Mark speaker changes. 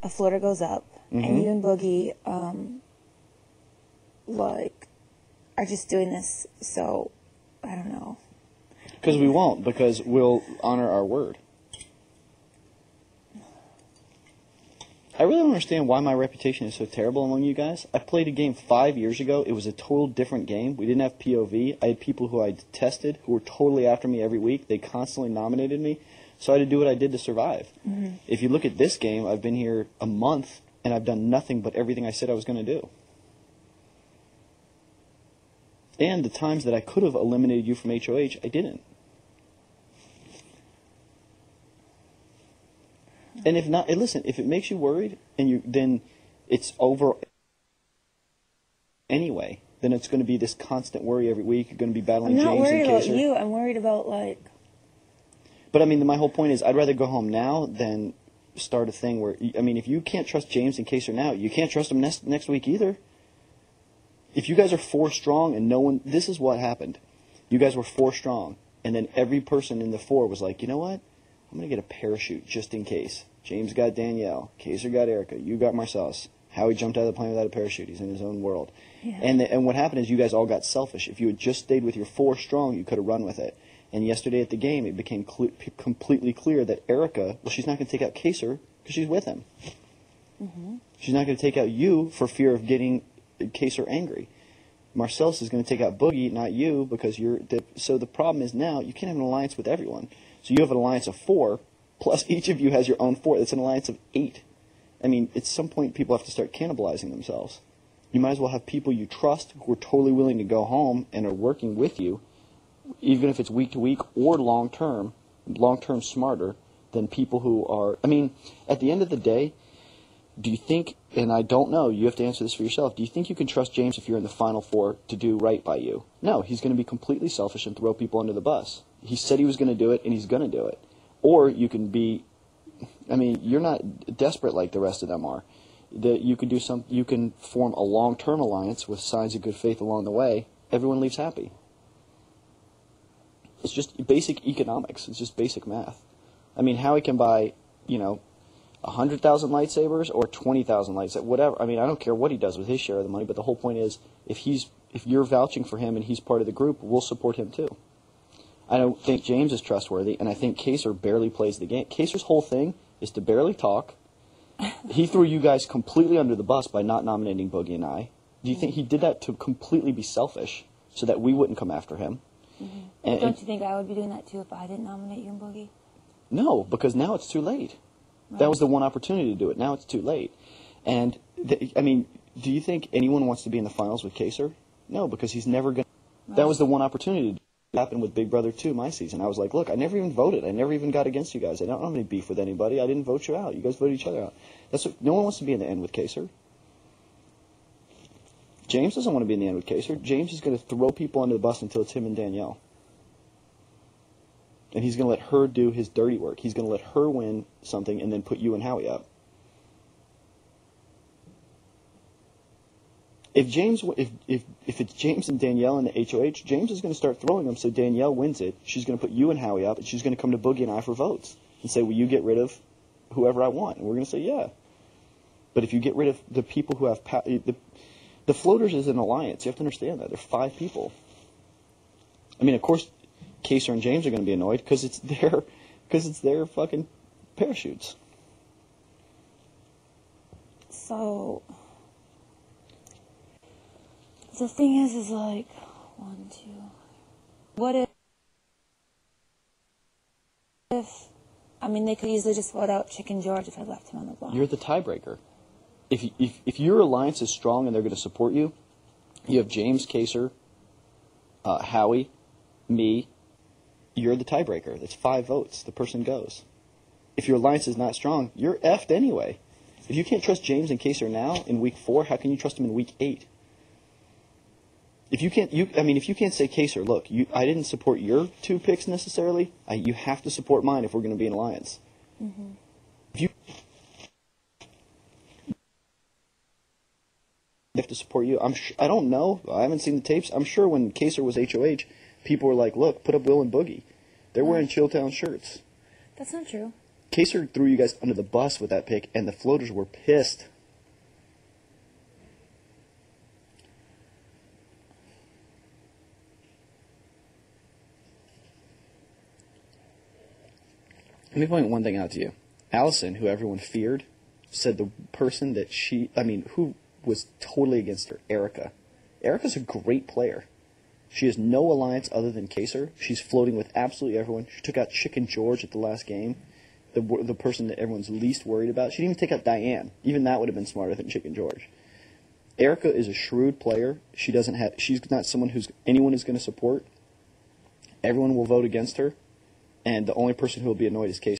Speaker 1: a floater goes up, and you and Boogie, like, are just doing this, so, I don't know.
Speaker 2: Because we won't, because we'll honor our word. I really don't understand why my reputation is so terrible among you guys. I played a game 5 years ago. It was a total different game. We didn't have POV. I had people who I detested who were totally after me every week. They constantly nominated me. So I had to do what I did to survive. If you look at this game, I've been here a month, and I've done nothing but everything I said I was going to do. And the times that I could have eliminated you from HOH, I didn't. And if not, and listen, if it makes you worried, and then it's over anyway, then it's going to be this constant worry every week. You're going to be battling James and Kaser.
Speaker 1: I'm not worried about you. I'm worried about, like...
Speaker 2: But, I mean, my whole point is I'd rather go home now than start a thing where... I mean, if you can't trust James and Kaser now, you can't trust them next week either. If you guys are 4 strong and no one... This is what happened. You guys were 4 strong, and then every person in the 4 was like, you know what? I'm going to get a parachute just in case. James got Danielle. Kaser got Erica. You got Marcellus. Howie jumped out of the plane without a parachute. He's in his own world.
Speaker 1: Yeah.
Speaker 2: And what happened is you guys all got selfish. If you had just stayed with your 4 strong, you could have run with it. And yesterday at the game, it became completely clear that Erica, well, she's not going to take out Kaser because she's with him. She's not going to take out you for fear of getting Kaser angry. Marcellus is going to take out Boogie, not you, because you're... So the problem is now you can't have an alliance with everyone. So you have an alliance of 4, plus each of you has your own 4. It's an alliance of 8. I mean, at some point people have to start cannibalizing themselves. You might as well have people you trust who are totally willing to go home and are working with you, even if it's week to week or long term smarter than people who are... I mean, at the end of the day, do you think, and I don't know, you have to answer this for yourself, do you think you can trust James if you're in the final 4 to do right by you? No, he's going to be completely selfish and throw people under the bus. He said he was going to do it, and he's going to do it. Or you can be... I mean, you're not desperate like the rest of them are. You can form a long-term alliance with signs of good faith along the way. Everyone leaves happy. It's just basic economics. It's just basic math. I mean, Howie can buy, 100,000 lightsabers or 20,000 lightsabers, whatever. I mean, I don't care what he does with his share of the money, but the whole point is, if you're vouching for him and he's part of the group, we'll support him too. I don't think James is trustworthy, and I think Kaser barely plays the game. Kaser's whole thing is to barely talk. He threw you guys completely under the bus by not nominating Boogie and I. Do you think he did that to completely be selfish so that we wouldn't come after him?
Speaker 1: And don't you think I would be doing that too if I didn't nominate you and Boogie?
Speaker 2: No, because now it's too late. Right. That was the one opportunity to do it. Now it's too late. And, I mean, do you think anyone wants to be in the finals with Kaser? No, because he's never going to. Right. That was the one opportunity to happened with Big Brother 2 my season. I was like, look, I never even voted. I never even got against you guys. I don't have any beef with anybody. I didn't vote you out. You guys voted each other out. No one wants to be in the end with Kaser. James doesn't want to be in the end with Kaser. James is going to throw people under the bus until it's him and Danielle. And he's going to let her do his dirty work. He's going to let her win something and then put you and Howie up. If it's James and Danielle in the HOH, James is going to start throwing them so Danielle wins it. She's going to put you and Howie up, and she's going to come to Boogie and I for votes and say, will you get rid of whoever I want? And we're going to say, yeah. But if you get rid of the people who have the floaters is an alliance. You have to understand that. They're 5 people. I mean, of course, Kaser and James are going to be annoyed because it's their fucking parachutes.
Speaker 1: So... the thing is like, 1, 2... What if... I mean, they could easily just vote out Chicken George if I left him on the block.
Speaker 2: You're the tiebreaker. If your alliance is strong and they're going to support you, you have James, Kaser, Howie, me. You're the tiebreaker. That's 5 votes. The person goes. If your alliance is not strong, you're effed anyway. If you can't trust James and Kaser now in week 4, how can you trust him in week 8? If you can't say, Kaser, look, I didn't support your 2 picks necessarily. You have to support mine if we're going to be in alliance. Mm-hmm. If you have to support you, I don't know. I haven't seen the tapes. I'm sure when Kaser was HOH, people were like, look, put up Will and Boogie. They're wearing Chilltown shirts.
Speaker 1: That's not true.
Speaker 2: Kaser threw you guys under the bus with that pick, and the floaters were pissed. Let me point one thing out to you. Allison, who everyone feared, said the person that who was totally against her, Erica. Erica's a great player. She has no alliance other than Kaser. She's floating with absolutely everyone. She took out Chicken George at the last game, the person that everyone's least worried about. She didn't even take out Diane. Even that would have been smarter than Chicken George. Erica is a shrewd player. She's not someone anyone is going to support. Everyone will vote against her, and the only person who will be annoyed is Kaser.